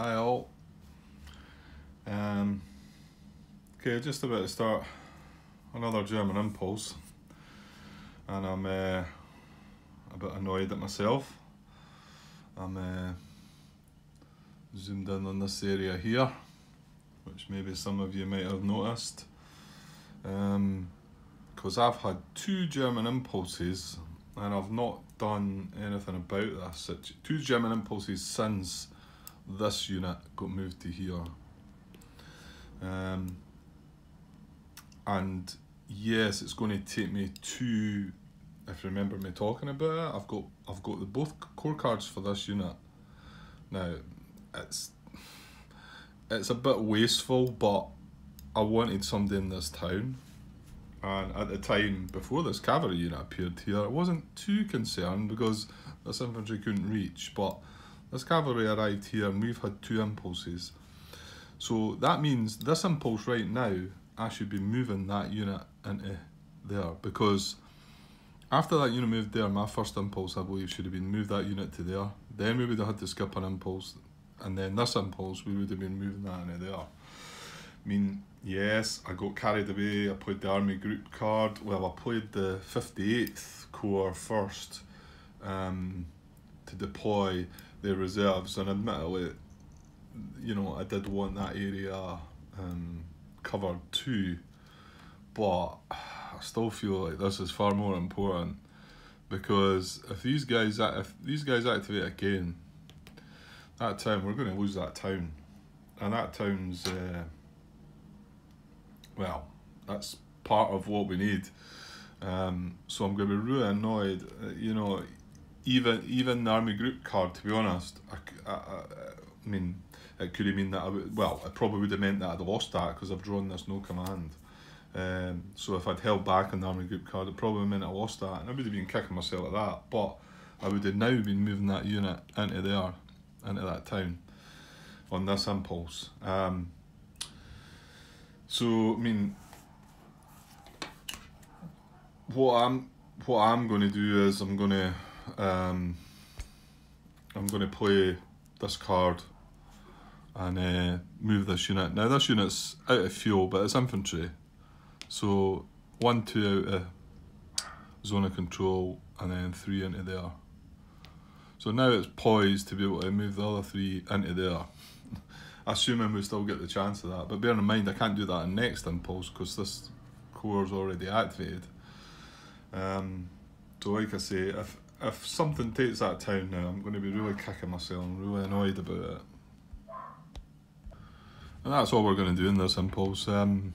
Hi all. Okay, just about to start another German impulse, and I'm a bit annoyed at myself. I'm zoomed in on this area here, which maybe some of you might have noticed, because I've had two German impulses and I've not done anything about this. Two German impulses since this unit got moved to here. And yes, it's going to take me two, if you remember me talking about it, I've got the both core cards for this unit. Now, it's a bit wasteful, but I wanted somebody in this town, and at the time before this cavalry unit appeared here, I wasn't too concerned because this infantry couldn't reach, but this cavalry arrived here and we've had two impulses. So that means this impulse right now, I should be moving that unit into there, because after that unit moved there, my first impulse, I believe, should have been move that unit to there. Then we would have had to skip an impulse, and then this impulse, we would have been moving that into there. I mean, yes, I got carried away, I played the army group card. Well, I played the 58th Corps first to deploy the reserves, and admittedly, you know, I did want that area covered too, but I still feel like this is far more important, because if these guys activate again, that town, we're going to lose that town, and that town's well, that's part of what we need. So I'm going to be really annoyed. You know, even the army group card, to be honest, I mean, it could have meant that it probably would have meant that I'd lost that, because I've drawn this no command. So if I'd held back on the army group card, it probably meant I lost that, and I would have been kicking myself at that. But I would have now been moving that unit into there, into that town, on this impulse. So I mean, what I'm going to do is I'm going to play this card and move this unit. Now this unit's out of fuel, but it's infantry, so 1, 2 out of zone of control, and then 3 into there. So now it's poised to be able to move the other 3 into there, assuming we still get the chance of that. But bear in mind, I can't do that in next impulse because this core is already activated. So like I say, if something takes that town now, I'm going to be really kicking myself and really annoyed about it. And that's all we're going to do in this impulse. The only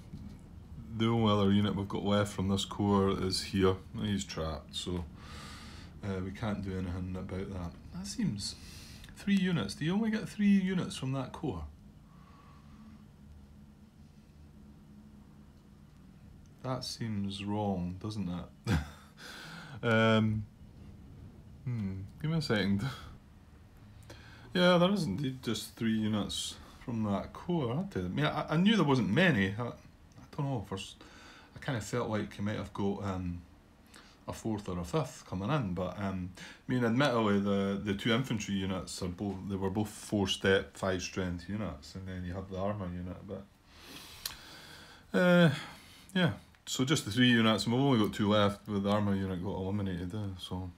other unit we've got left from this core is here. He's trapped, so we can't do anything about that. That seems 3 units. Do you only get 3 units from that core? That seems wrong, doesn't it? Give me a second. Yeah, there is indeed just 3 units from that core. I knew there wasn't many. I don't know. I kind of felt like you might have got a 4th or a 5th coming in, but I mean, admittedly, the 2 infantry units were both 4-step, 5-strength units, and then you have the armour unit. But yeah, so just the 3 units, and we've only got 2 left, but the armour unit got eliminated. So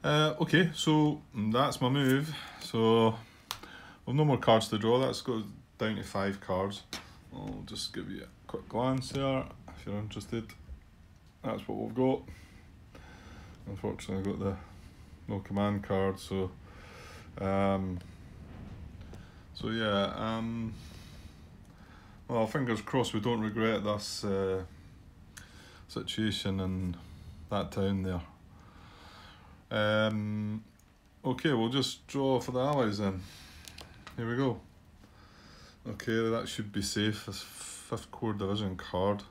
okay, so that's my move. So we've no more cards to draw. That's got down to 5 cards. I'll just give you a quick glance there if you're interested. That's what we've got. Unfortunately, I've got the no command card, so yeah. Well, fingers crossed we don't regret this situation in that town there. Okay, we'll just draw for the allies then. Here we go. Okay, that should be safe. This 5th Corps Division card.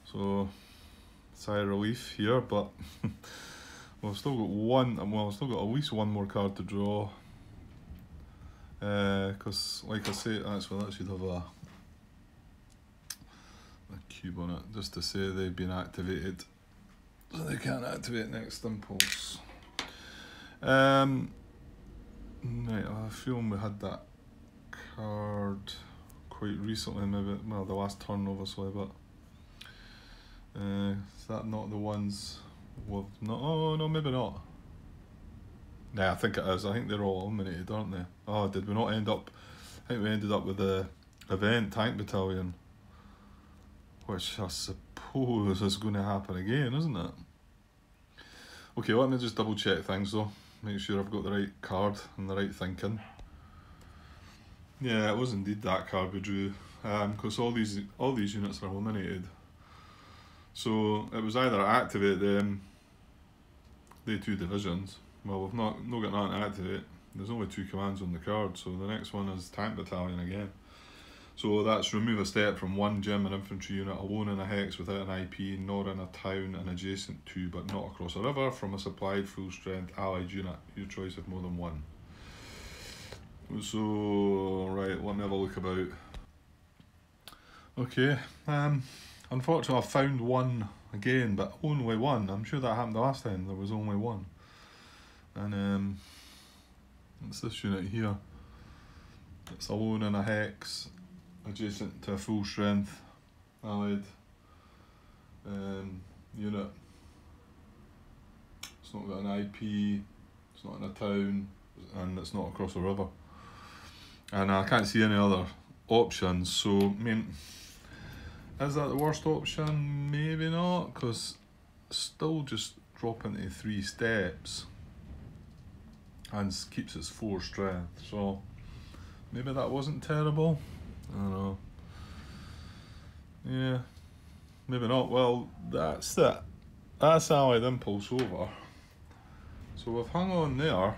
So, sigh of relief here, but we've still got we've still got at least 1 more card to draw. Because, like I say, that should have a cube on it, just to say they've been activated. So they can't activate next impulse. Right, I have a feeling we had that card quite recently, maybe, well, the last turn obviously, but is that not the ones we've not, oh no, maybe not. Nah, I think it is, I think they're all eliminated, aren't they? Oh, did we not end up, I think we ended up with the event tank battalion, which I suppose is going to happen again, isn't it? Okay, let me just double check things though, make sure I've got the right card and the right thinking. Yeah, it was indeed that card we drew, because all these units are eliminated. So it was either activate them, the two divisions. Well, we've not got nothing to activate. There's only 2 commands on the card, so the next one is tank battalion again. So that's remove a step from 1 gym and infantry unit alone in a hex without an IP, nor in a town and adjacent to but not across a river from a supplied full strength allied unit. Your choice of more than 1. So right, let me have a look about. Okay, unfortunately I found 1 again, but only 1. I'm sure that happened the last time, there was only 1. And it's this unit here. It's alone in a hex, adjacent to a full strength allied unit. It's not got an IP, it's not in a town, and it's not across a river. And I can't see any other options, so I mean, is that the worst option? Maybe not, because still just dropping to 3 steps and keeps its 4 strength, so maybe that wasn't terrible. I don't know. Yeah, maybe not. Well, that's it. That's Allied Impulse over. So we've hung on there.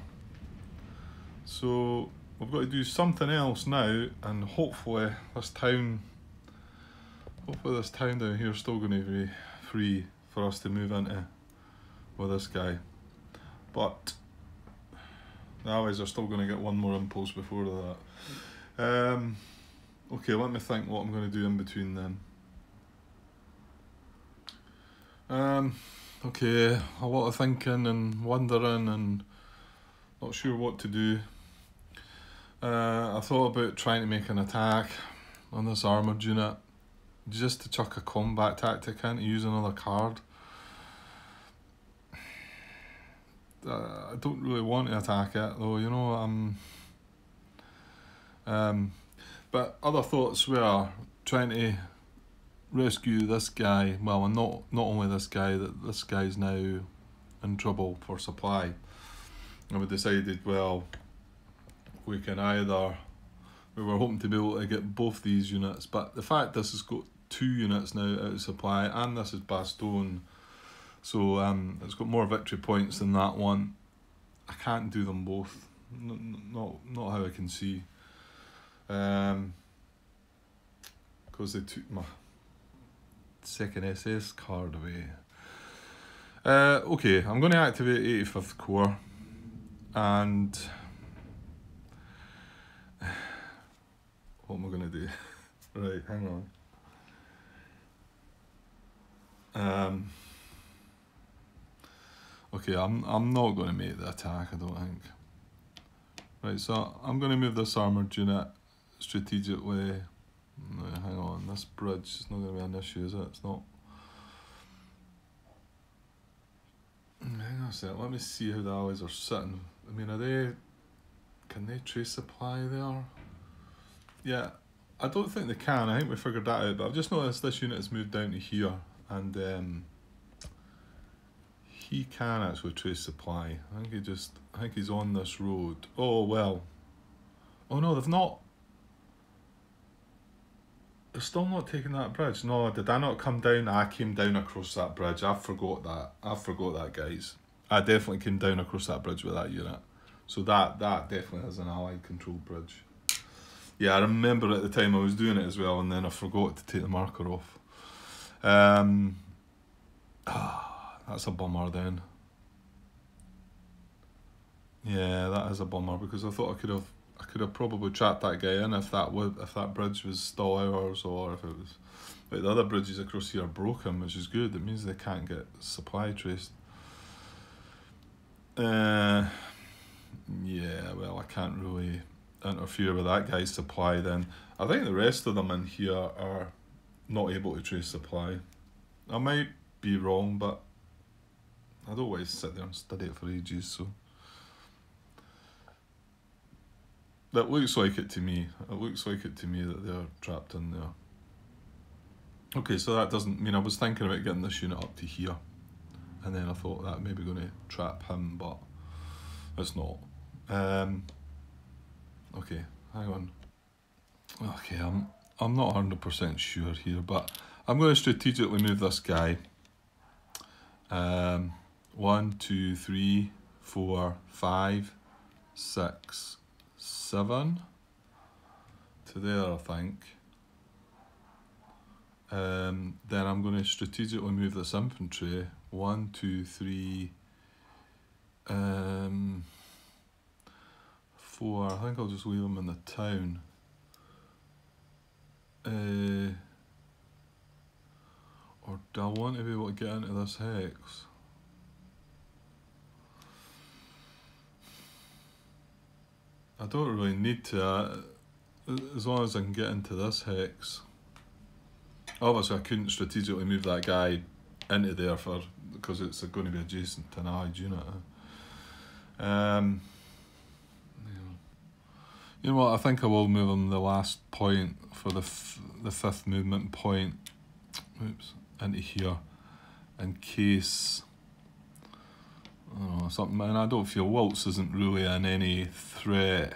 So we've got to do something else now, and hopefully this town down here is still going to be free for us to move into with this guy. But the Allies are still going to get 1 more impulse before that. Okay, let me think what I'm going to do in between them. Okay, a lot of thinking and wondering and not sure what to do. I thought about trying to make an attack on this armoured unit, just to chuck a combat tactic in to use another card. I don't really want to attack it though, you know. But other thoughts were trying to rescue this guy. Well, and not only this guy, that this guy's now in trouble for supply. And we decided, well, we can either, we were hoping to be able to get both these units, but the fact this has got 2 units now out of supply, and this is Bastogne, so it's got more victory points than that one. I can't do them both, not how I can see, because they took my 2nd SS card away. Okay, I'm going to activate 85th Corps, and what am I going to do? Right, hang on. Okay, I'm not going to make the attack, I don't think. Right, so I'm going to move this armoured unit strategically. No, hang on, this bridge is not going to be an issue, is it? It's not. Hang on a sec, let me see how the Allies are sitting. I mean, can they trace supply there? Yeah, I don't think they can. I think we figured that out, but I've just noticed this unit has moved down to here, and he can actually trace supply. I think he's on this road. Oh well. Oh no, they've not. They're still not taking that bridge. No, did I not come down? I came down across that bridge. I forgot that, guys. I definitely came down across that bridge with that unit. So that definitely has an allied controlled bridge. Yeah, I remember at the time I was doing it as well, and then I forgot to take the marker off. That's a bummer then. Yeah, that is a bummer, because I thought I could have probably trapped that guy in if that bridge was still ours, or if it was. But the other bridges across here are broken, which is good. It means they can't get supply traced. Yeah, well, I can't really interfere with that guy's supply then. I think the rest of them in here are not able to trace supply. I might be wrong, but I don't always sit there and study it for ages, so. That looks like it to me. It looks like it to me that they're trapped in there. Okay, so that doesn't mean I was thinking about getting this unit up to here. And then I thought that maybe going to trap him, but it's not. Okay, hang on. Okay, I'm not 100% sure here, but I'm going to strategically move this guy. 1, 2, 3, 4, 5, 6, 7 to there, I think. Then I'm going to strategically move this infantry. 1, 2, 3, 4. I think I'll just leave them in the town. Or do I want to be able to get into this hex? I don't really need to, as long as I can get into this hex. Obviously I couldn't strategically move that guy into there because it's going to be adjacent to an allied unit. You know what, I think I will move him the last point for the fifth movement point. Oops, into here, in case, I don't know, something, and I don't feel Waltz isn't really in any threat.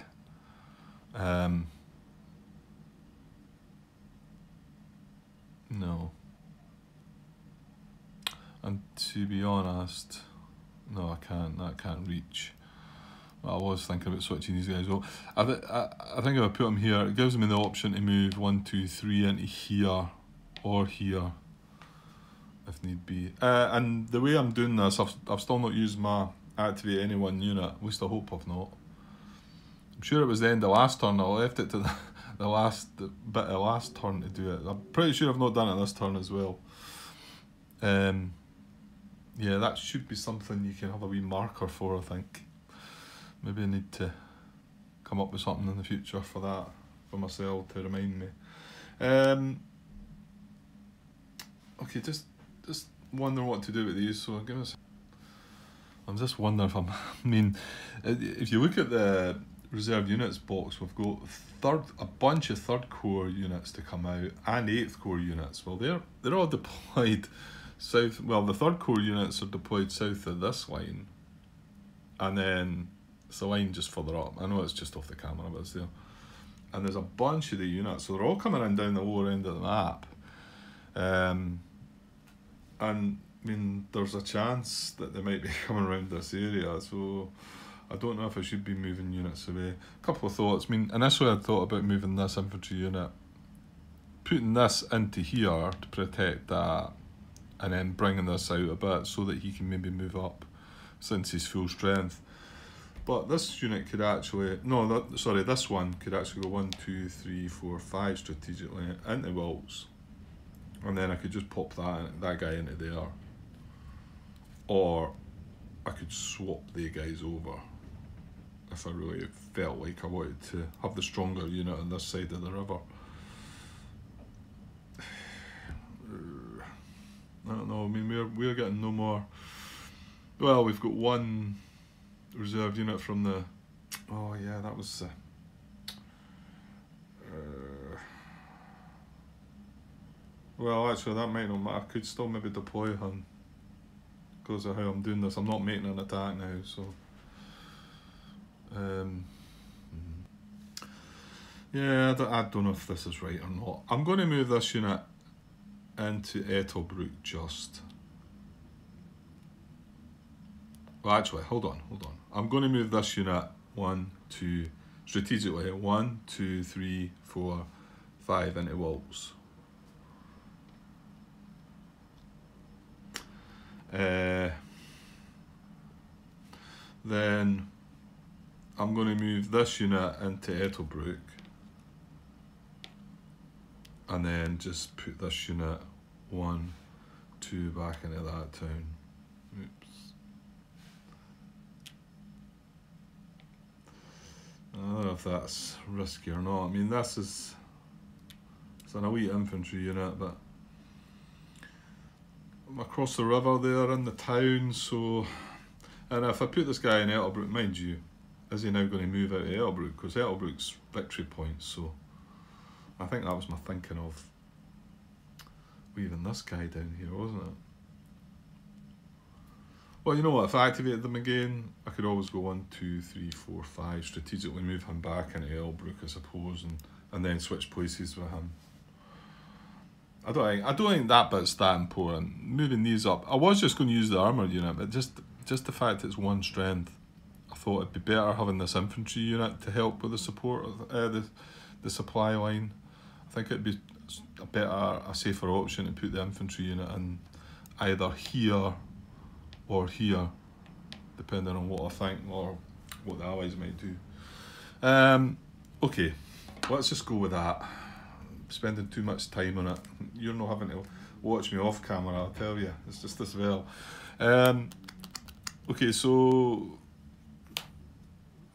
No. And to be honest, no, I can't reach. I was thinking about switching these guys up. I think if I put them here, it gives me the option to move 1, 2, 3 into here or here, if need be. And the way I'm doing this, I've still not used my activate any one unit. At least I hope I've not. I'm sure it was the end of last turn. I left it to the bit of last turn to do it. I'm pretty sure I've not done it this turn as well. Yeah, that should be something you can have a wee marker for, I think. Maybe I need to come up with something in the future for that, for myself, to remind me. Okay, just wondering what to do with these, so give us. I'm just wondering if I mean, if you look at the reserve units box, we've got a bunch of 3rd Corps units to come out and 8th Corps units. Well, they're all deployed south. Well, the 3rd Corps units are deployed south of this line, and then it's a line just further up. I know it's just off the camera, but it's there. And there's a bunch of the units, so they're all coming in down the lower end of the map. And I mean, there's a chance that they might be coming around this area, so I don't know if I should be moving units away. A couple of thoughts. I mean, initially I thought about moving this infantry unit, putting this into here to protect that, and then bringing this out a bit so that he can maybe move up since he's full strength. But this unit could actually, this one could actually go 1, 2, 3, 4, 5 strategically into Wilts. And then I could just pop that guy into there. Or I could swap the guys over if I really felt like I wanted to have the stronger unit on this side of the river. I don't know, I mean, we're getting no more. Well, we've got one reserved unit from the, oh yeah, that was well, actually that might not matter. I could still maybe deploy him because of how I'm doing this. I'm not making an attack now, so yeah, I don't know if this is right or not. I'm going to move this unit into Ettelbruck just. Well, actually, hold on. I'm going to move this unit 1, 2, strategically, 1, 2, 3, 4, 5 into Waltz. Then I'm going to move this unit into Ettelbruck, and then just put this unit 1, 2 back into that town. Oops. if that's risky or not. I mean, it's an elite infantry unit, but I'm across the river there in the town, so... And if I put this guy in Ettelbruck, mind you, is he now going to move out of Ettelbruck? Because Ettelbruck's victory points, so... I think that was my thinking of leaving this guy down here, wasn't it? Well, you know what, if I activated them again, I could always go 1, 2, 3, 4, 5, strategically move him back into Ettelbruck, I suppose, and then switch places with him. I don't think that bit's that important. Moving these up, I was just going to use the armour unit, but just the fact it's 1 strength, I thought it'd be better having this infantry unit to help with the support of the supply line. I think it'd be a safer option to put the infantry unit in either here or here, depending on what I think or what the allies might do. Okay, let's just go with that. Spending too much time on it. You're not having to watch me off camera, I'll tell you. It's just as well. Okay, so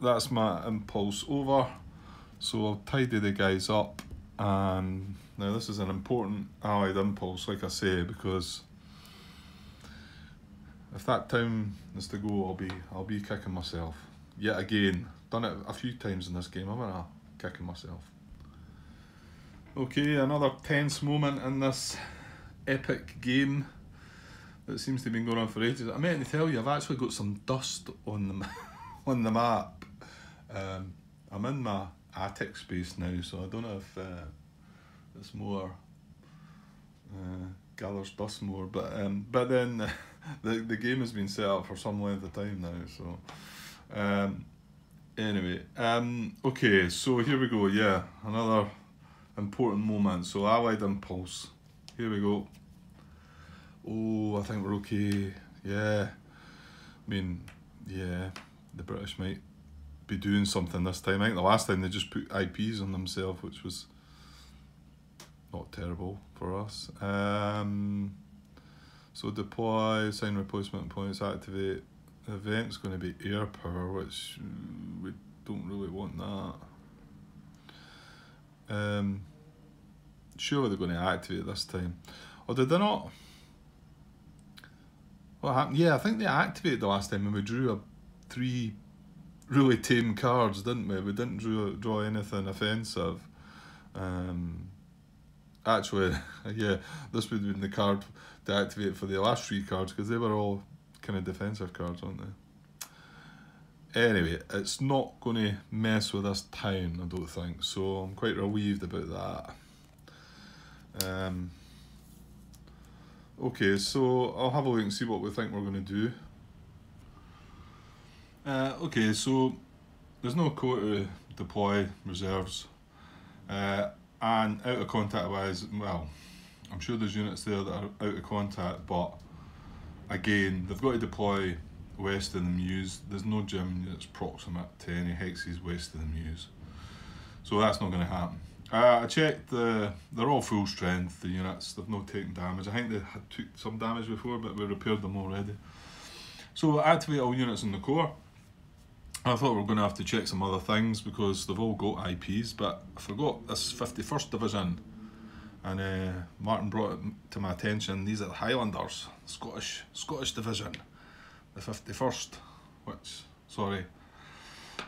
that's my impulse over. So I'll tidy the guys up. And now this is an important allied impulse, like I say, because if that town is to go, I'll be kicking myself. Yet again, done it a few times in this game, I'm gonna kicking myself. Okay, another tense moment in this epic game that seems to have been going on for ages. I meant to tell you, I've actually got some dust on the on the map. I'm in my attic space now, so I don't know if it's more gathers dust more, but then the game has been set up for some length of time now, so anyway, okay, so here we go. Yeah, another important moment. So allied impulse, here we go. Oh, I think we're okay. Yeah, I mean, yeah, the British might be doing something this time. I think the last time they just put IPs on themselves, which was not terrible for us. So deploy, assign replacement points, activate. The event's going to be air power, which we don't really want that. Surely they're going to activate this time. Or did they not? What happened? Yeah, I think they activated the last time when we drew 3 really tame cards, didn't we? We didn't draw anything offensive. Actually, yeah, this would have been the card to activate for the last 3 cards, because they were all kind of defensive cards, aren't they? Anyway, it's not going to mess with this town, I don't think, so I'm quite relieved about that. Okay, so I'll have a look and see what we think we're going to do. Okay, so there's no core to deploy reserves, and out of contact wise, well, I'm sure there's units there that are out of contact, but again, they've got to deploy west of the Meuse. There's no gym that's proximate to any hexes west of the Meuse, so that's not going to happen. I checked, they're all full strength, the units, they've not taken damage. I think they had took some damage before, but we repaired them already. So activate all units in the core. I thought we were going to have to check some other things because they've all got IPs, but I forgot this 51st Division, and Martin brought it to my attention. These are the Highlanders, Scottish Division, the 51st, which, sorry,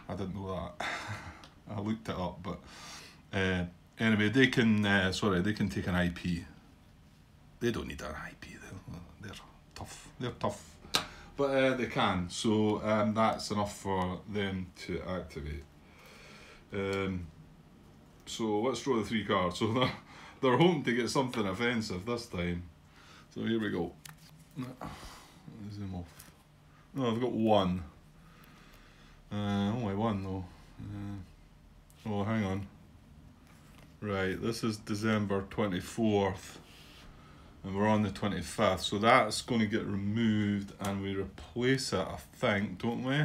I didn't know that. I looked it up, but anyway, they can they can take an IP. They don't need an IP, they're tough. They're tough. But they can, so that's enough for them to activate. So let's draw the 3 cards. So they're hoping to get something offensive this time. So here we go. Zoom off. No, I've got 1. Only 1 though. Oh, hang on. Right, this is December 24th. And we're on the 25th, so that's going to get removed and we replace it, I think, don't we?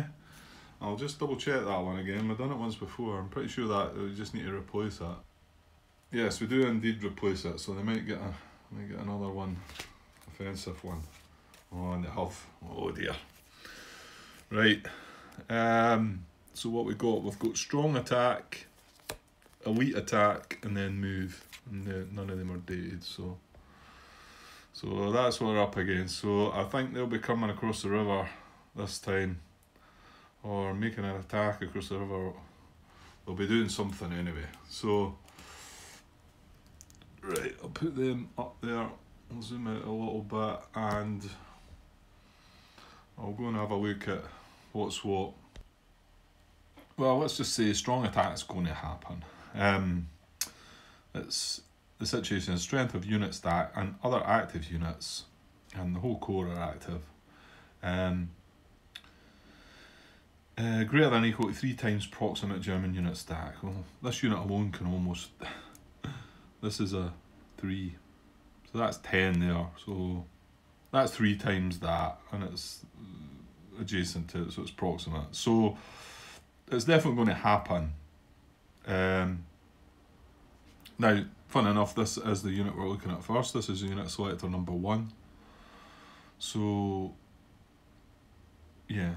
I'll just double check that one again. We've done it once before. I'm pretty sure that we just need to replace it. Yes, we do indeed replace it, so they might get another one, offensive one. Oh, and they have. Oh dear. Right. So what we've got strong attack, elite attack, and then move. And none of them are dated, so that's what we're up against. So I think they'll be coming across the river this time, or making an attack across the river. They'll be doing something anyway. So, right, I'll put them up there. I'll zoom out a little bit, and I'll go and have a look at what's what. Well, let's just say strong attack's going to happen. It's the situation is strength of unit stack and other active units, and the whole core are active. Greater than or equal to 3 times proximate German unit stack. Well, this unit alone can almost. This is a 3, so that's 10 there. So that's 3 times that, and it's adjacent to it, so it's proximate. So it's definitely going to happen. Now, fun enough, this is the unit we're looking at first. This is unit selector number 1. So, yeah.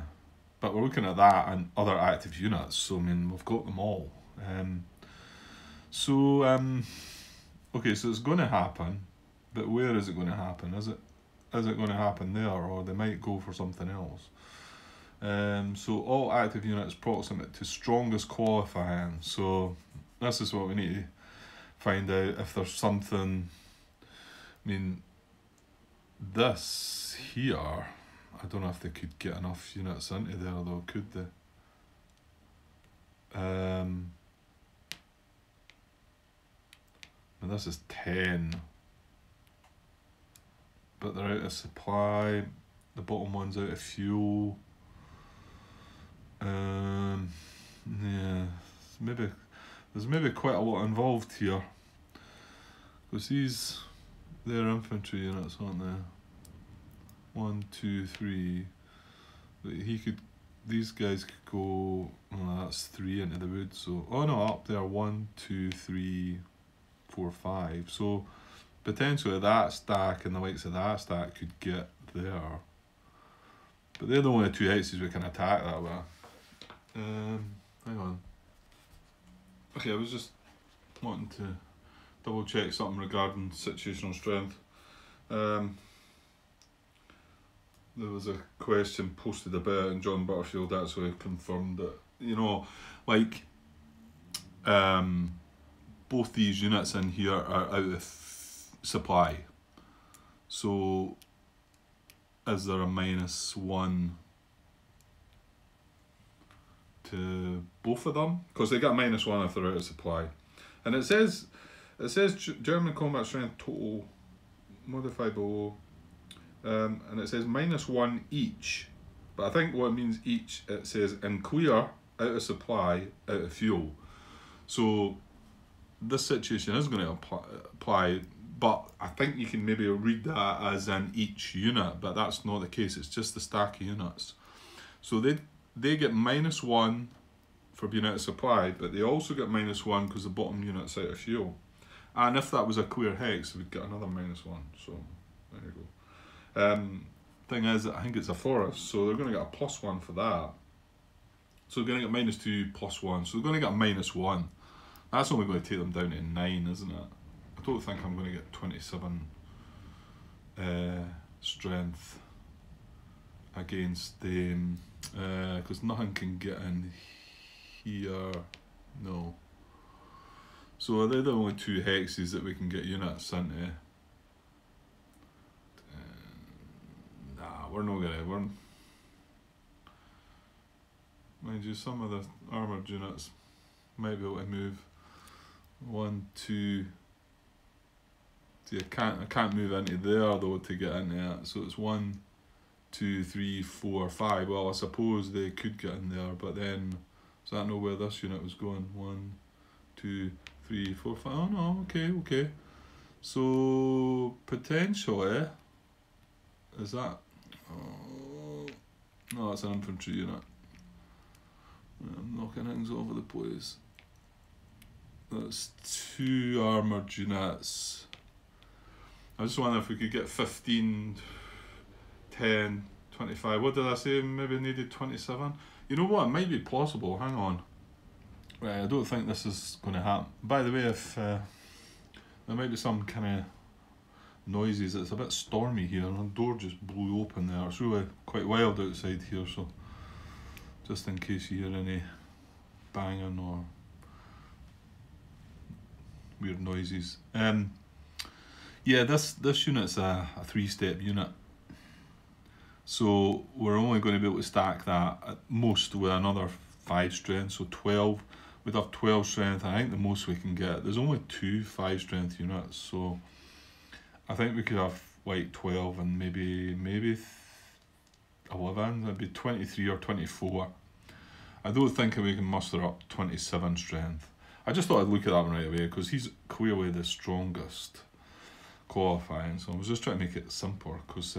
But we're looking at that and other active units. So, I mean, we've got them all. Okay, so it's going to happen. But where is it going to happen? Is it going to happen there, or they might go for something else? So all active units proximate to strongest qualifying. So this is what we need to find out, if there's something. I mean, this here, I don't know if they could get enough units into there though, could they? And this is 10, but they're out of supply. The bottom one's out of fuel. Yeah, there's maybe quite a lot involved here, because they're infantry units, aren't they? 1, 2, 3. These guys could go. Oh, that's 3 into the wood. So up there. 1, 2, 3, 4, 5. So potentially that stack and the likes of that stack could get there. But they're the only 2 hexes we can attack that way. Hang on. Okay, I was just wanting to double check something regarding situational strength. There was a question posted about it, and John Butterfield actually confirmed that, both these units in here are out of supply. So is there a -1 to both of them? Because they get -1 if they're out of supply. And it says German combat strength total modified below, and it says -1 each. But I think what it means each, it says in clear, out of supply, out of fuel. So this situation is going to apply, but I think you can maybe read that as in each unit, but that's not the case. It's just the stack of units. So they get -1 for being out of supply, but they also get -1 because the bottom unit's out of fuel. And if that was a clear hex, we'd get another -1. So there you go. Thing is, I think it's a forest, so they're going to get a +1 for that. So they're going to get -2 +1. So they're going to get a -1. That's only going to take them down to 9, isn't it? I don't think I'm going to get 27 strength against them, because nothing can get in here. No. So they're the only 2 hexes that we can get units into. Nah, we're not gonna. Mind you, some of the armoured units might be able to move. 1, 2. See, I can't move into there though to get into it. So it's 1, 2, 3, 4, 5. Well, I suppose they could get in there, but then does that know where this unit was going? 1, 2, 3, 4, 5. Oh no, okay. So potentially, is that? Oh, no, that's an infantry unit. I'm knocking things all over the place. That's 2 armoured units. I just wonder if we could get 15, 10, 25. What did I say? Maybe needed 27. You know what? It might be possible. Hang on. Right, I don't think this is going to happen. By the way, if there might be some kind of noises, it's a bit stormy here, and the door just blew open there. It's really quite wild outside here, so just in case you hear any banging or weird noises. Yeah, this unit's a 3-step unit, so we're only going to be able to stack that at most with another 5 strength, so 12. We'd have 12 strength. I think the most we can get. There's only 2 5-strength units, so I think we could have like 12 and maybe 11. That'd be 23 or 24. I don't think we can muster up 27 strength. I just thought I'd look at that one right away because he's clearly the strongest qualifying. So I was just trying to make it simpler because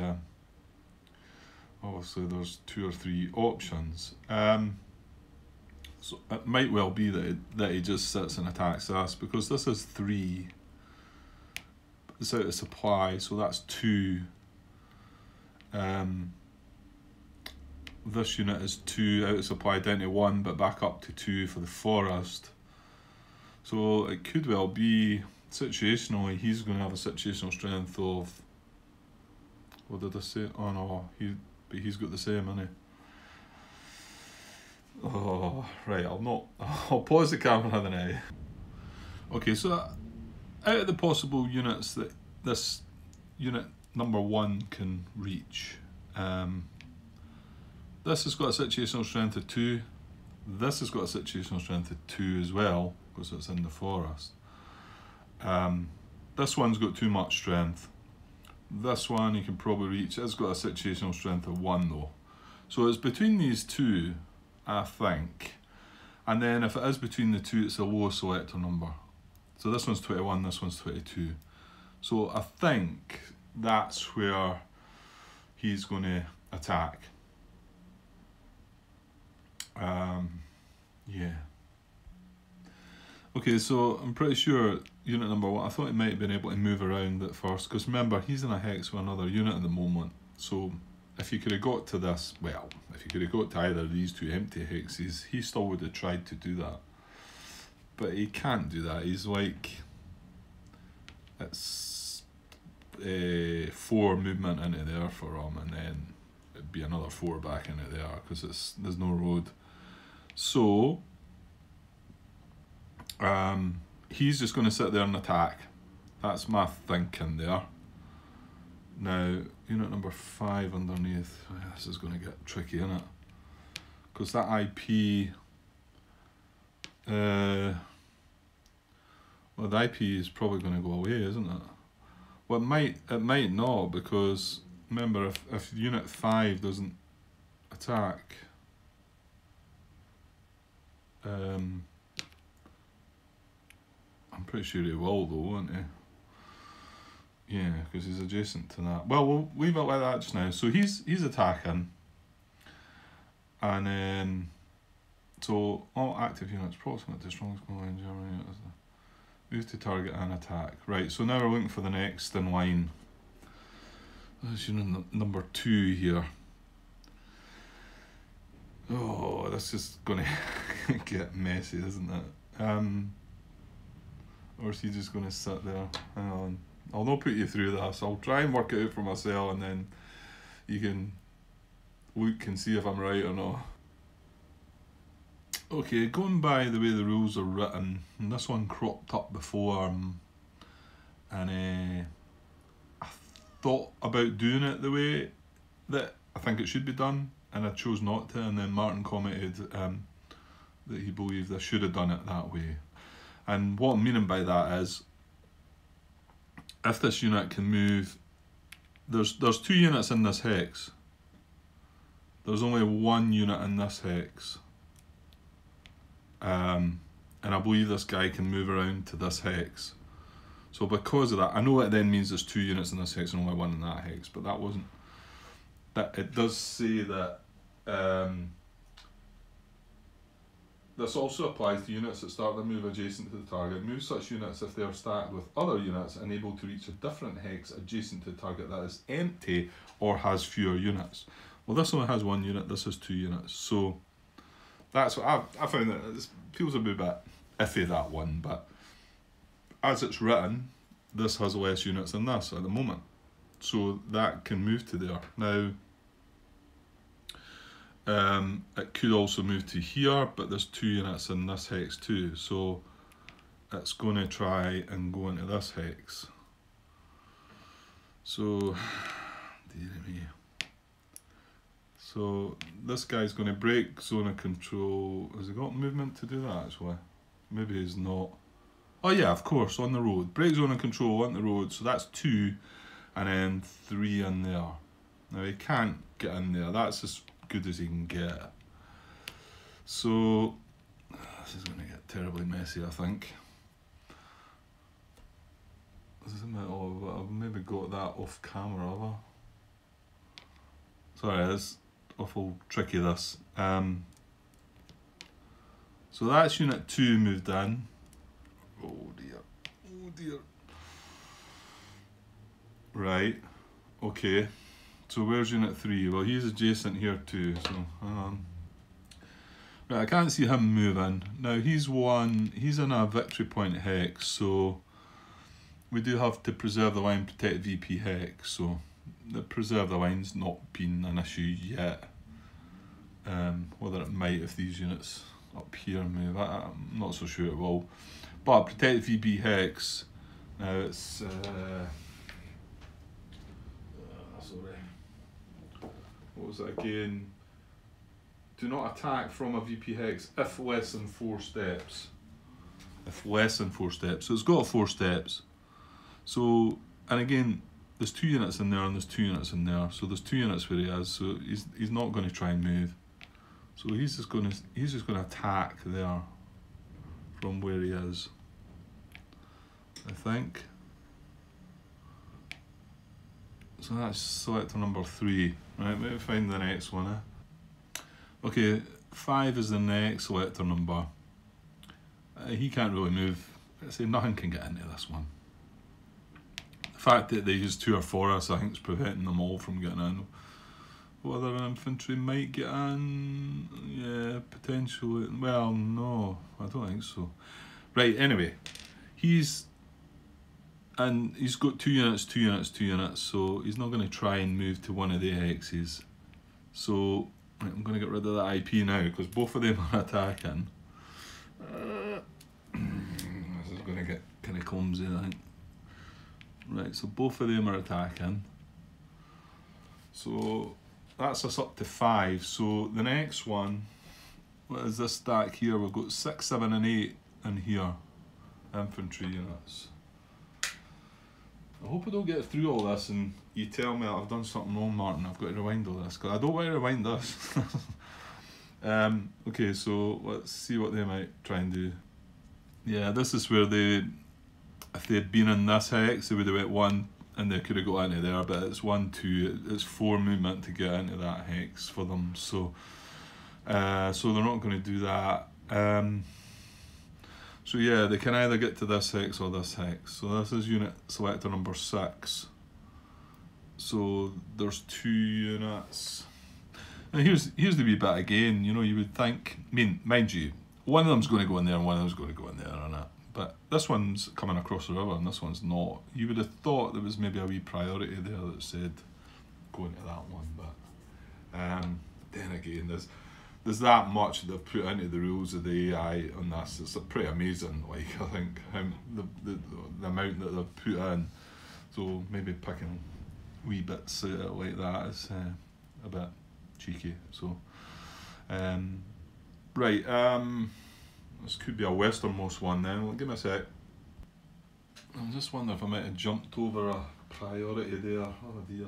obviously there's 2 or 3 options. So it might well be that he just sits and attacks us because this is 3. It's out of supply, so that's 2. This unit is 2 out of supply down to 1, but back up to 2 for the forest. So it could well be situationally he's going to have a situational strength of, what did I say? Oh no, he's got the same, hasn't he? Oh right, I'll pause the camera then. Okay, so out of the possible units that this unit number 1 can reach, this has got a situational strength of 2. This has got a situational strength of 2 as well, because it's in the forest. This one's got too much strength. This one you can probably reach. It's got a situational strength of 1 though. So it's between these 2, I think. And then if it is between the 2, it's a low selector number. So this one's 21, this one's 22. So I think that's where he's going to attack. Yeah. Okay, so I'm pretty sure unit number 1, I thought he might have been able to move around at first, because remember, he's in a hex with another unit at the moment. So if you could have got to this, well, if you could have got to either of these 2 empty hexes, he still would have tried to do that. But he can't do that. He's like, it's 4 movement into there for him, and then it'd be another 4 back into there, because there's no road. So he's just going to sit there and attack. That's my thinking there. Now, unit number 5 underneath, this is going to get tricky, isn't it? Because that IP, well, the IP is probably going to go away, isn't it? Well, it might not, because remember, if unit 5 doesn't attack, I'm pretty sure he will though, won't he? Yeah, because he's adjacent to that. Well, we'll leave it like that just now. So he's attacking, and so all active units proximate to strongest line Germany move to target and attack. Right. So now we're looking for the next in line. That's unit number 2 here. Oh, this is going to get messy, isn't it? Or is he just going to sit there? Hang on. I'll not put you through this. I'll try and work it out for myself, and then you can look and see if I'm right or not. Okay, going by the way the rules are written, and this one cropped up before, and I thought about doing it the way that I think it should be done, and I chose not to, and then Martin commented that he believed I should have done it that way. And what I'm meaning by that is, if this unit can move, there's 2 units in this hex. There's only 1 unit in this hex. And I believe this guy can move around to this hex. So because of that, I know it then means there's 2 units in this hex and only 1 in that hex, but that wasn't, that it does say that this also applies to units that start their move adjacent to the target. Move such units if they are stacked with other units and able to reach a different hex adjacent to the target that is empty or has fewer units. Well, this only has 1 unit, this has 2 units. So That's what I found that it feels a bit iffy, that one, but as it's written, this has less units than this at the moment. So that can move to there. Now, it could also move to here, but there's 2 units in this hex too. So it's going to try and go into this hex. So, dear me. So this guy's going to break zone of control. Has he got movement to do that actually? Maybe he's not. Oh yeah, of course, on the road. Break zone of control on the road. So that's 2 and then 3 in there. Now he can't get in there. That's as good as he can get. So this is going to get terribly messy, I think. This is a bit of, I've maybe got that off camera, have I? Sorry, this awful tricky this. So that's unit 2 moved in. Oh dear. Oh dear. Right. Okay. So where's unit 3? Well, he's adjacent here too, so hang on. Right, I can't see him moving. Now he's in a victory point hex, so we do have to preserve the line, protect VP hex, so the preserve the line's not been an issue yet. Whether it might if these units up here move, I'm not so sure it will. But protect VP hex, now it's sorry, what was it again? Do not attack from a VP hex if less than 4 steps. If less than 4 steps, so it's got 4 steps. So, and again, there's 2 units in there and there's 2 units in there. So there's 2 units where he is. So he's not going to try and move. So he's just going to attack there from where he is, I think. So that's selector number 3. Right, let me find the next one. Okay, 5 is the next selector number. He can't really move. I say nothing can get into this one. The fact that they use 2 or 4 us, I think, is preventing them all from getting in. Whether an infantry might get in, yeah, potentially. Well, no, I don't think so. Right, anyway, he's got 2 units, 2 units, 2 units, so he's not going to try and move to one of the hexes. So right, I'm going to get rid of that IP now because both of them are attacking. This is going to get kind of clumsy, I think. Right, so both of them are attacking. So that's us up to 5. So the next one, what is this stack here? We've got 6, 7 and 8 in here, infantry units. I hope I don't get through all this and you tell me that I've done something wrong, Martin. I've got to rewind all this, because I don't want to rewind this. Okay, so let's see what they might try and do. Yeah, this is where if they had been in this hex, they would have went 1 and they could have got into there, but it's 1, 2, it's 4 movement to get into that hex for them, so so they're not going to do that. So yeah, they can either get to this hex or this hex. So this is unit selector number 6. So there's 2 units. Now here's the wee bit again, you know, you would think, I mean, mind you, one of them's going to go in there and one of them's going to go in there, and that. But this one's coming across the river and this one's not. You would have thought there was maybe a wee priority there that said go into that one, but then again, there's that much that they've put into the rules of the AI on this. It's pretty amazing, like, I think, the amount that they've put in. So maybe picking wee bits out like that is a bit cheeky. So, right, this could be a westernmost one then. Well, give me a sec. I just wonder if I might have jumped over a priority there. Oh dear.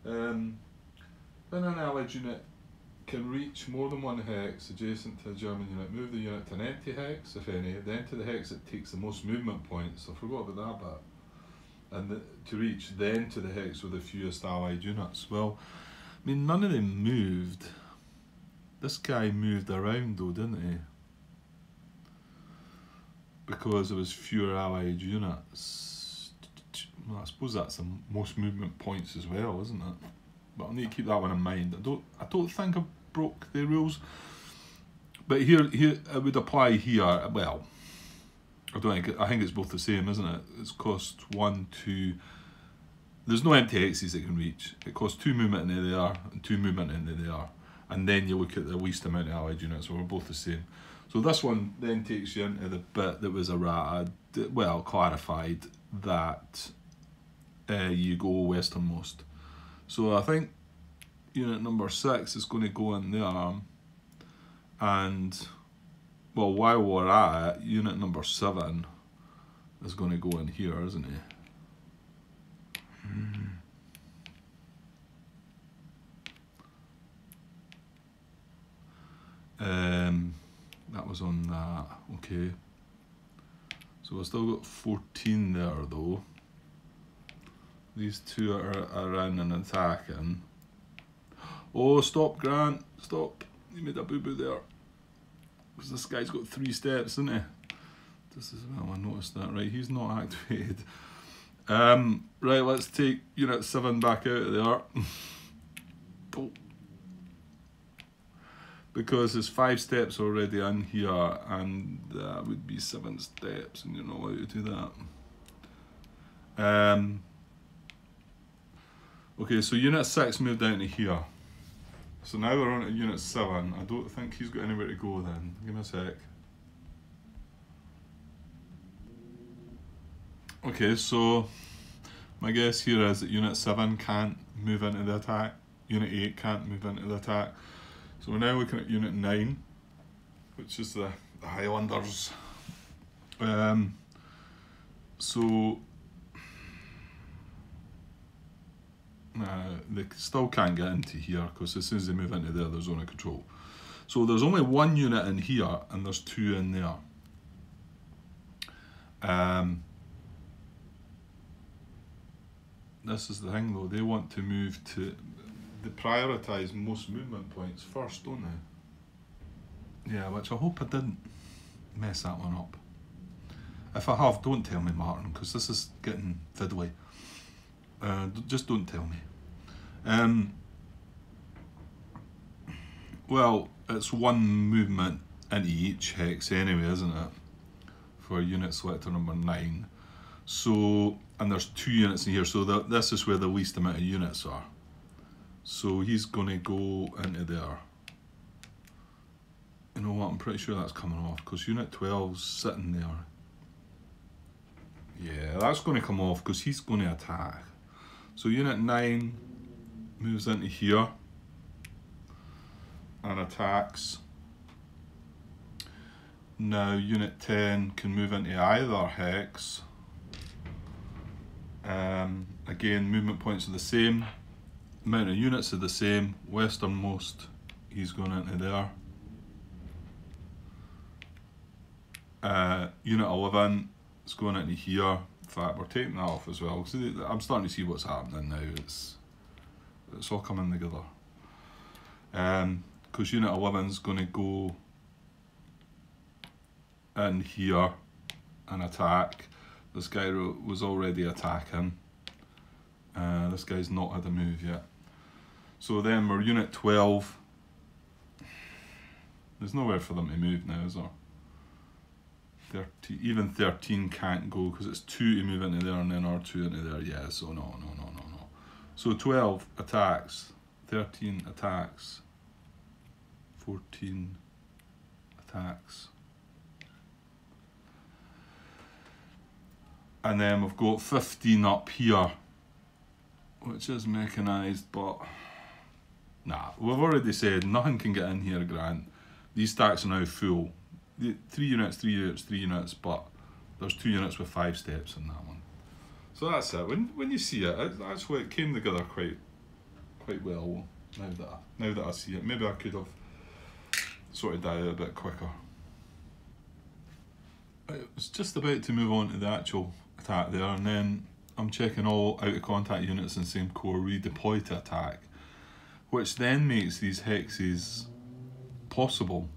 When an allied unit can reach more than one hex adjacent to a German unit, move the unit to an empty hex, if any, then to the hex that takes the most movement points. I forgot about that bit. And to reach then to the hex with the fewest allied units. Well, I mean, none of them moved. This guy moved around though, didn't he? Because there was fewer allied units. Well, I suppose that's the most movement points as well, isn't it? But I need to keep that one in mind. I don't think I broke the rules, But here it would apply here. Well, I think it's both the same, isn't it? It's cost 1, 2. There's no empty X's it can reach. It costs 2 movement into there and 2 movement into there. And then you look at the least amount of allied units, so we're both the same. So this one then takes you into the bit that was clarified that you go westernmost. So I think unit number 6 is going to go in there. And, well, while we're at it, unit number 7 is going to go in here, isn't he? That was on that, okay. So we've still got 14 there though. These two are in and attacking. Oh, stop, Grant, stop. You made a boo-boo there. Because this guy's got 3 steps, isn't he? This is, well, I noticed that, right, he's not activated. Right, let's take unit 7 back out of there. Oh. Because there's 5 steps already in here, and that would be 7 steps, and you're not allowed to do that. Okay, so unit 6 moved down to here. So now we're on to unit 7. I don't think he's got anywhere to go then. Give me a sec. Okay, so my guess here is that unit 7 can't move into the attack. Unit 8 can't move into the attack. So we're now looking at unit 9, which is the Highlanders. So they still can't get into here because as soon as they move into there, there's zone of control. So there's only 1 unit in here and there's 2 in there. This is the thing though, they want to move to, they prioritise most movement points first, don't they? Yeah, which I hope I didn't mess that one up. If I have, don't tell me, Martin, because this is getting fiddly. Just don't tell me. Well, it's 1 movement into each hex anyway, isn't it? For unit selector number 9. So, and there's 2 units in here, so this is where the least amount of units are. So he's going to go into there. You know what, I'm pretty sure that's coming off, because unit 12's sitting there. Yeah, that's going to come off, because he's going to attack. So unit 9 moves into here and attacks. Now unit 10 can move into either hex. Again, movement points are the same, amount of units are the same. Westernmost, he's going into there. Unit 11 is going into here. In fact, we're taking that off as well. So I'm starting to see what's happening now. It's all coming together. Because unit 11 is going to go in here and attack. This guy was already attacking. This guy's not had a move yet. So then we're unit 12. There's nowhere for them to move now, is there? Even 13 can't go because it's 2 to move into there and then R2 into there. Yeah, so no. So 12 attacks, 13 attacks, 14 attacks. And then we've got 15 up here, which is mechanised, but nah, we've already said nothing can get in here, Grant. These stacks are now full. 3 units, 3 units, 3 units, but there's 2 units with 5 steps in that one. So that's it. When you see it, actually it came together quite well. Now that I see it, maybe I could have sorted that out a bit quicker. I was just about to move on to the actual attack there, and then I'm checking all out of contact units in same core redeploy to attack, which then makes these hexes possible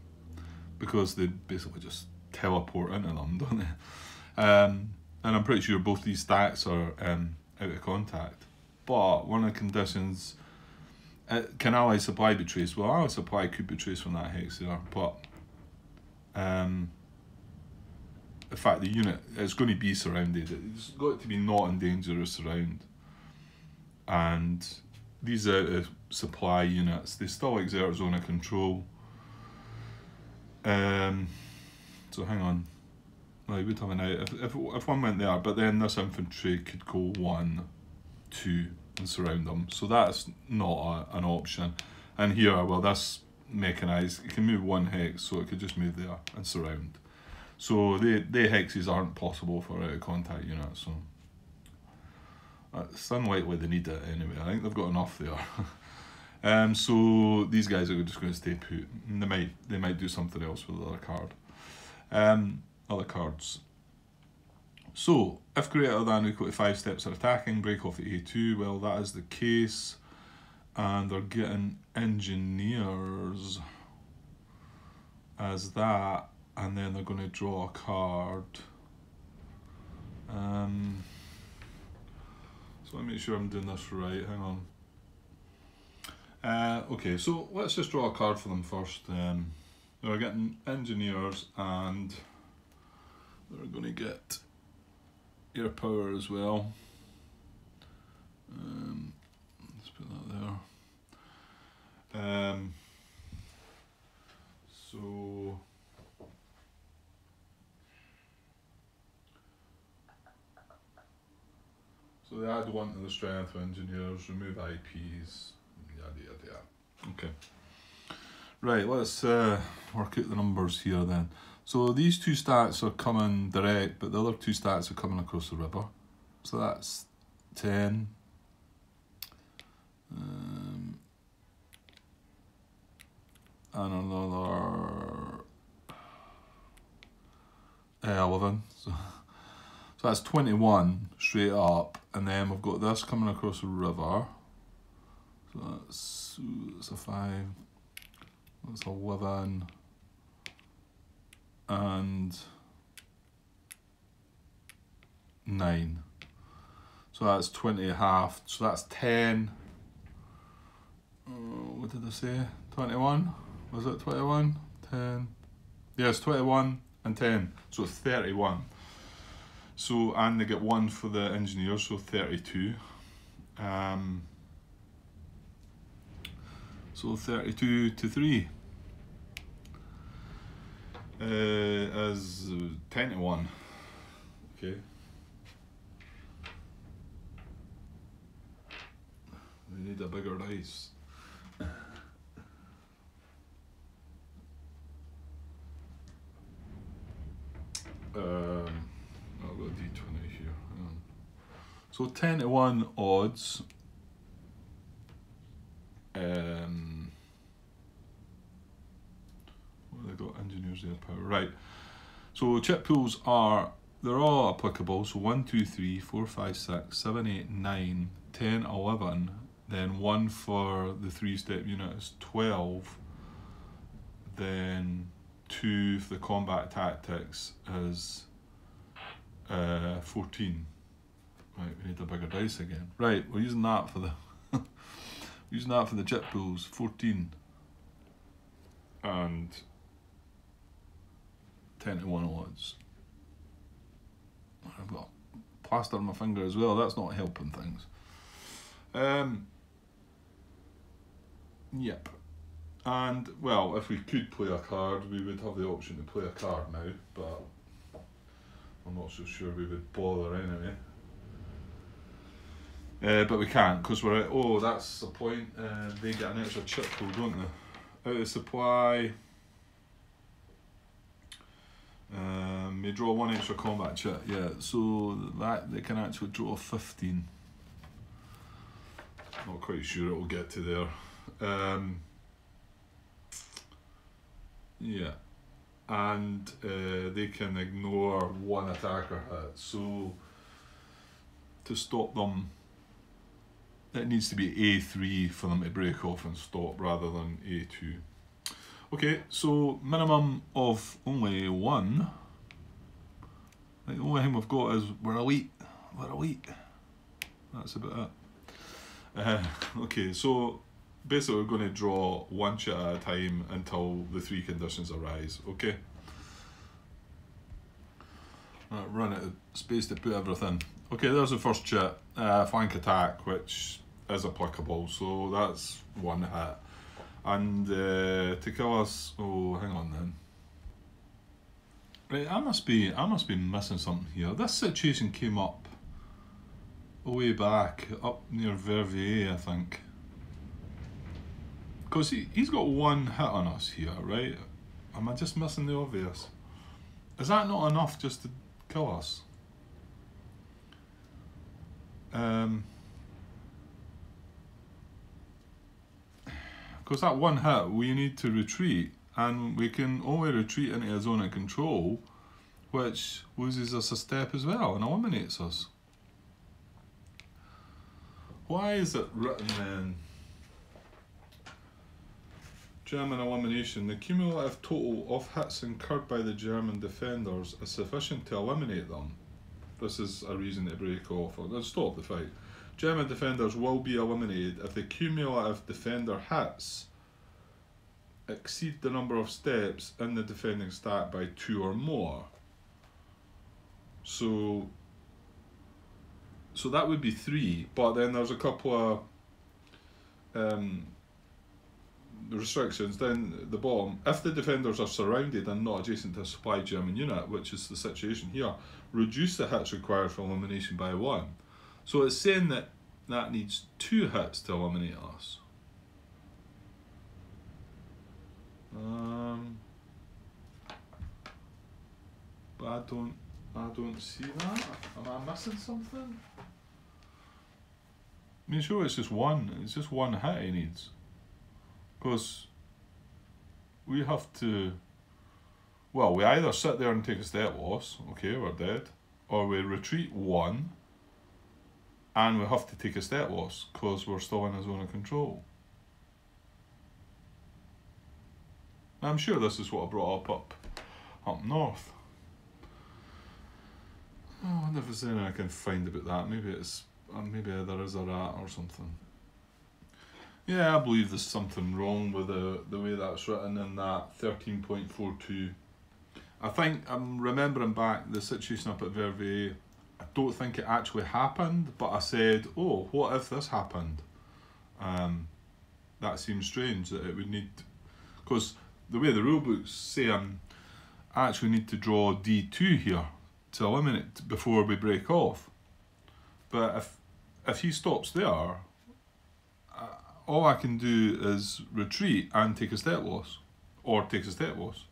because they basically just teleport into them, don't they? And I'm pretty sure both these stacks are out of contact. But one of the conditions, can ally supply be traced? Well, ally supply could be traced from that hex there, but In fact, the unit is going to be surrounded. It's got to be not in dangerous surround. And these out of supply units, they still exert zone of control. So hang on. Well, he would have an out if one went there, but then this infantry could go 1, 2 and surround them. So that's not an option. And here, well, this mechanised, it can move 1 hex, so it could just move there and surround. So the hexes aren't possible for out of contact units. So it's unlikely they need it anyway. I think they've got enough there. So these guys are just going to stay put. They might do something else with the other card. Other cards. So if greater than or equal to 5 steps are attacking, break off at A2. Well, that is the case, and they're getting engineers as that, and then they're going to draw a card. So let me make sure I'm doing this right. Hang on. Okay, so let's just draw a card for them first. They're getting engineers, and they're going to get air power as well. Let's put that there. So they add 1 to the strength of engineers, remove IPs, yada yada yada. Okay. Right, let's work out the numbers here then. So these 2 stats are coming direct, but the other 2 stats are coming across the river. So that's 10. And another 11. So that's 21 straight up, and then we've got this coming across the river. So that's a 5. That's 11. And 9. So that's 20 half. So that's 10. What did I say? 21? Was it 21? 10. Yes, 21 and 10. So 31. So, and they get 1 for the engineers, so 32. So 32 to 3. As 10 to 1. Okay. We need a bigger dice. I've got a D20 here. Hang on. So 10 to 1 odds. What have they got? Engineers air power. Right. So chip pools they're all applicable. So 1, 2, 3, 4, 5, 6, 7, 8, 9, 10, 11. Then 1 for the 3-step unit is 12. Then 2 for the combat tactics is 14. Right, we need a bigger dice again. Right, we're using that for the using that for the chip pools. 14 and 10 to 1 odds. I've got plaster on my finger as well. That's not helping things. Yep. And, well, if we could play a card, we would have the option to play a card now, but I'm not so sure we would bother anyway. But we can't, because we're at, oh, that's the point, they get an extra chip pool, don't they? Out of supply, they draw 1 extra combat chip, yeah, so that they can actually draw 15. Not quite sure it will get to there. Yeah, and they can ignore 1 attacker hit, so to stop them it needs to be A3 for them to break off and stop rather than A2. Okay, so minimum of only 1. The only thing we've got is we're elite. That's about it. Okay, so basically we're going to draw 1 chit at a time until the 3 conditions arise, okay? Run out of space to put everything. Okay, there's the first chit. Flank attack, which is applicable, so that's one hit. And to kill us, oh, hang on then. Right, I must be missing something here. This situation came up a way back, up near Verviers, I think. Because he's got one hit on us here, right? Am I just missing the obvious? Is that not enough just to kill us? Because that one hit, we need to retreat, and we can only retreat into a zone of control, which loses us a step as well and eliminates us. Why is it written then? German elimination. The cumulative total of hits incurred by the German defenders is sufficient to eliminate them. This is a reason to break off or stop the fight. German defenders will be eliminated if the cumulative defender hits exceed the number of steps in the defending stack by 2 or more. So that would be 3, but then there's a couple of restrictions down the bottom. If the defenders are surrounded and not adjacent to a supply German unit, which is the situation here, reduce the hits required for elimination by 1. So it's saying that that needs 2 hits to eliminate us. But I don't see that. Am I missing something? I mean, sure, it's just one hit he needs. Because we have to, well, we either sit there and take a step loss, okay, we're dead, or we retreat 1, and we have to take a step loss because we're still in a zone of control. I'm sure this is what I brought up north. Oh, I wonder if there's anything I can find about that. Maybe there is a rat or something. Yeah, I believe there's something wrong with the way that's written in that 13.42. I think I'm remembering back the situation up at Verviers. I don't think it actually happened, but I said, oh, what if this happened? That seems strange that it would need, because the way the rulebooks say I actually need to draw D2 here to eliminate before we break off. But if he stops there, all I can do is retreat and take a step loss, or take a step loss.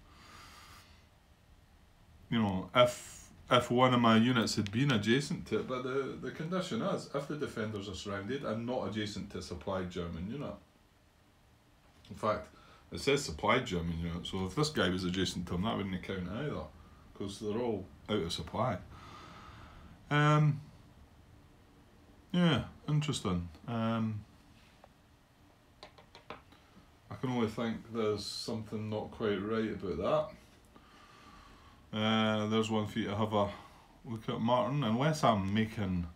You know, if one of my units had been adjacent to it, but the condition is if the defenders are surrounded and not adjacent to a supplied German unit. In fact, it says supplied German unit, so if this guy was adjacent to him, that wouldn't count either, because they're all out of supply. Yeah, interesting. I can only think there's something not quite right about that. There's one for you to have a look at, Martin, unless I'm making...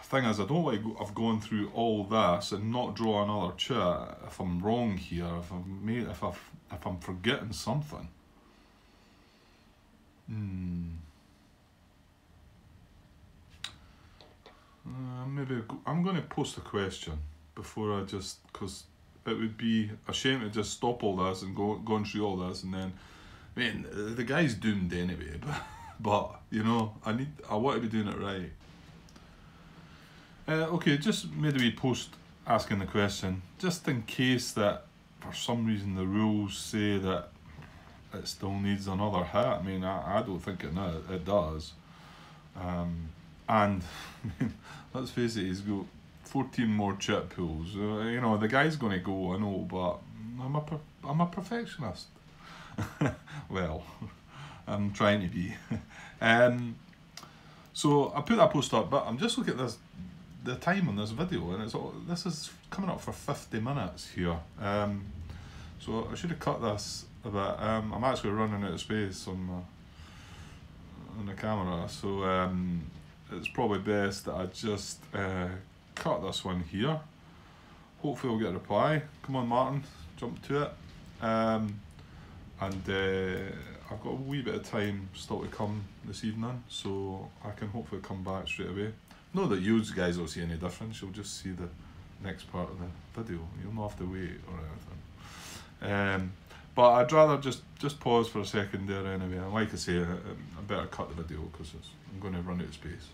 Thing is, I don't like I've gone through all this and not draw another chart if I'm wrong here, if I'm forgetting something. Maybe I'm going to post a question before I just, because it would be a shame to just stop all this and going through all this, and then, I mean, the guy's doomed anyway, but you know, I want to be doing it right. Okay, just made a wee post asking the question, just in case that for some reason the rules say that it still needs another hit. I mean, I don't think it does. And let's face it, he's got 14 more chip pools. You know, the guy's going to go, I know, but I'm a perfectionist. Well, I'm trying to be. So I put that post up, but I'm just looking at the time on this video, and this is coming up for 50 minutes here. So I should have cut this a bit. I'm actually running out of space on the camera, so it's probably best that I just cut this one here. Hopefully we'll get a reply. Come on, Martin, jump to it. And I've got a wee bit of time still to come this evening, so I can hopefully come back straight away. Not that you guys will see any difference, you'll just see the next part of the video. You'll not have to wait or anything. But I'd rather just pause for a second there anyway. And like I say, I better cut the video because I'm going to run out of space.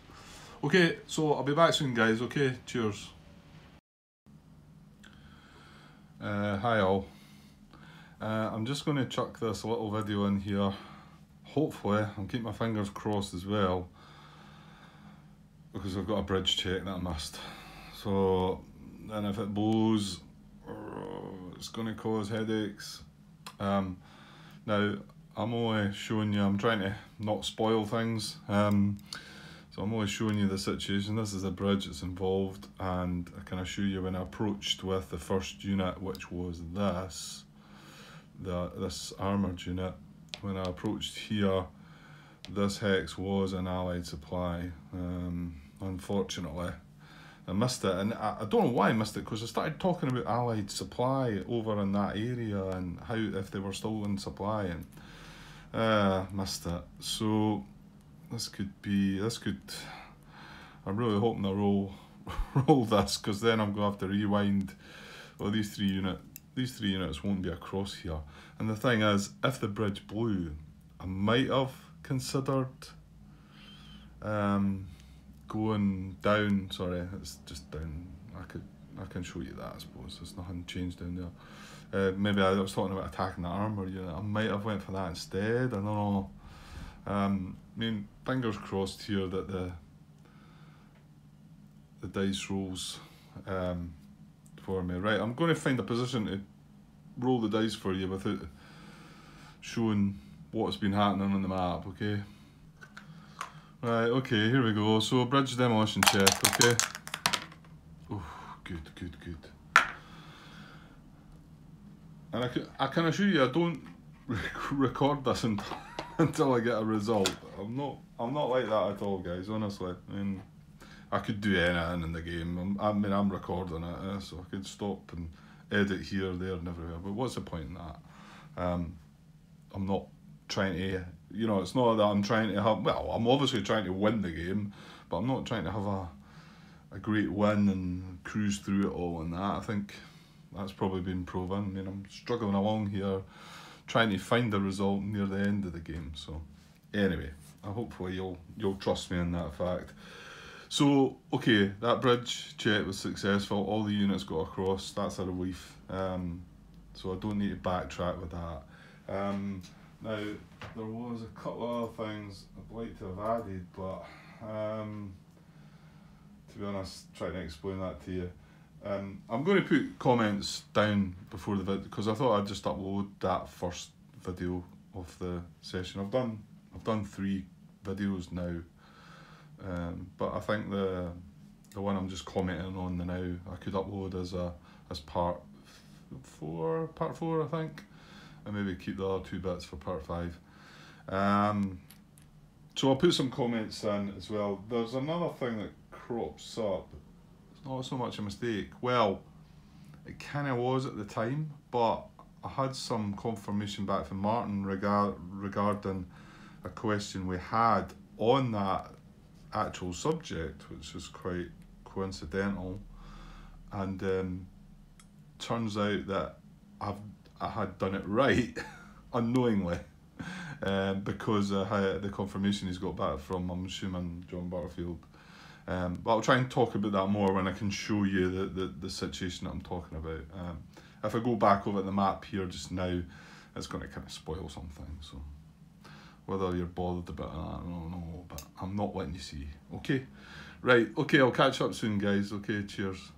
Okay, so I'll be back soon, guys. Okay, cheers. Hi all. I'm just going to chuck this little video in here. Hopefully, I'll keep my fingers crossed as well, because I've got a bridge check that I missed. So, and if it blows, it's going to cause headaches. Now, I'm only showing you, I'm trying to not spoil things. So I'm only showing you the situation. This is a bridge that's involved, and I kind of show you when I approached with the first unit, which was this armoured unit. When I approached here, this hex was an allied supply. Unfortunately, I missed it, and I don't know why I missed it, because I started talking about allied supply over in that area and how if they were still in supply, and missed it. So this could, I'm really hoping I roll this, because then I'm going to have to rewind. Well, these three units won't be across here. And the thing is, if the bridge blew, I might have considered going down. Sorry, it's just down. I can show you that, I suppose. There's nothing changed down there. Maybe I was talking about attacking the armour unit. I might have went for that instead. I don't know. I mean, fingers crossed here that the dice rolls for me. Right, I'm going to find a position to roll the dice for you without showing what's been happening on the map, okay? Right, okay, here we go. So, bridge demolition check, okay? Oh, good. And I can assure you, I don't record this until I get a result. I'm not like that at all, guys, honestly. I mean, I could do anything in the game. I'm recording it, so I could stop and edit here, there and everywhere. But what's the point in that? I'm not trying to, it's not that I'm trying to have, well, I'm obviously trying to win the game, but I'm not trying to have a great win and cruise through it all and that. I think that's probably been proven. I mean, I'm struggling along here, trying to find a result near the end of the game. So anyway, hopefully you'll trust me in that fact. So okay, that bridge check was successful. All the units got across. That's a relief. So I don't need to backtrack with that. Now there was a couple of other things I'd like to have added, but to be honest, trying to explain that to you. I'm going to put comments down before the video, because I thought I'd just upload that first video of the session. I've done 3 videos now, but I think the one I'm just commenting on now I could upload as part 4, I think, and maybe keep the other 2 bits for part 5. So I'll put some comments in as well. There's another thing that crops up. It's not so much a mistake. Well, it kind of was at the time, but I had some confirmation back from Martin regarding a question we had on that actual subject, which is quite coincidental, and turns out that I had done it right unknowingly, because the confirmation he's got back from, I'm assuming, John Butterfield. But I'll try and talk about that more when I can show you the situation that I'm talking about. If I go back over the map here just now, it's going to kind of spoil something. So whether you're bothered about that, I don't know, but I'm not letting you see. Okay, right, okay, I'll catch up soon, guys. Okay, cheers.